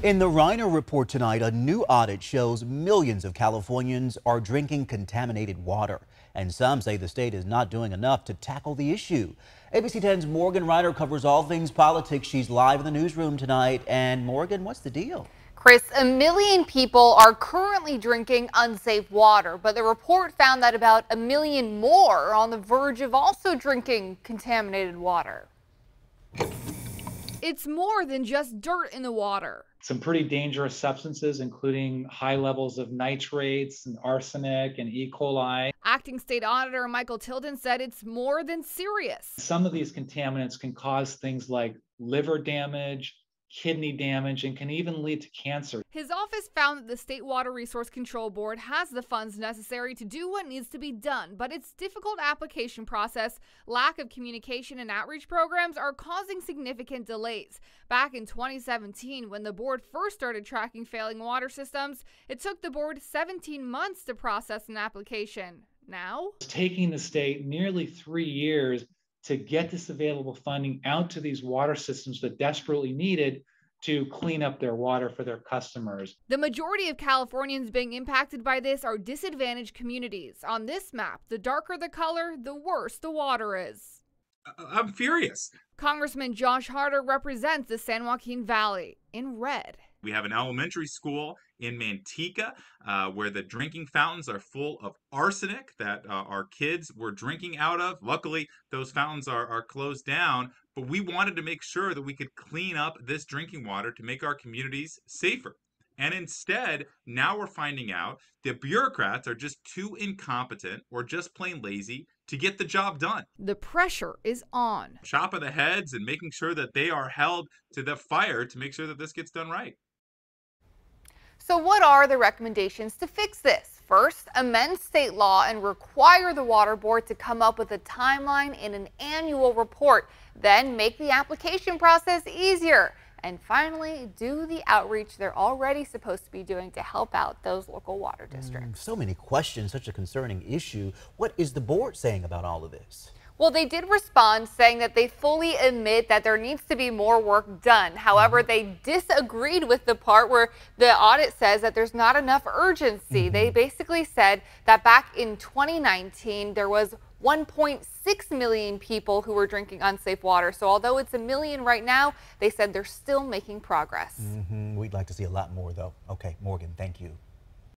In the Reiner report tonight, a new audit shows millions of Californians are drinking contaminated water. And some say the state is not doing enough to tackle the issue. ABC 10's Morgan Reiner covers all things politics. She's live in the newsroom tonight. And Morgan, what's the deal? Chris, 1 million people are currently drinking unsafe water, but the report found that about 1 million more are on the verge of also drinking contaminated water. It's more than just dirt in the water. Some pretty dangerous substances, including high levels of nitrates and arsenic and E. coli. Acting State Auditor Michael Tilden said it's more than serious. Some of these contaminants can cause things like liver damage, kidney damage, and can even lead to cancer. His office found that the State Water Resource Control Board has the funds necessary to do what needs to be done, but its difficult application process, lack of communication, and outreach programs are causing significant delays. Back in 2017, when the board first started tracking failing water systems, it took the board 17 months to process an application. Now, it's taking the state nearly 3 years to get this available funding out to these water systems that desperately needed to clean up their water for their customers. The majority of Californians being impacted by this are disadvantaged communities. On this map, the darker the color, the worse the water is. I'm furious. Congressman Josh Harder represents the San Joaquin Valley in red. We have an elementary school in Manteca where the drinking fountains are full of arsenic that our kids were drinking out of. Luckily, those fountains are closed down, but we wanted to make sure that we could clean up this drinking water to make our communities safer. And instead, now we're finding out that bureaucrats are just too incompetent or just plain lazy to get the job done. The pressure is on. Chop of the heads and making sure that they are held to the fire to make sure that this gets done right. So what are the recommendations to fix this? First, amend state law and require the water board to come up with a timeline in an annual report. Then make the application process easier. And finally, do the outreach they're already supposed to be doing to help out those local water districts. So many questions, such a concerning issue. What is the board saying about all of this? Well, they did respond saying that they fully admit that there needs to be more work done. However, they disagreed with the part where the audit says that there's not enough urgency. They basically said that back in 2019, there was 1.6 million people who were drinking unsafe water. So although it's 1 million right now, they said they're still making progress. We'd like to see a lot more, though. Okay, Morgan, thank you.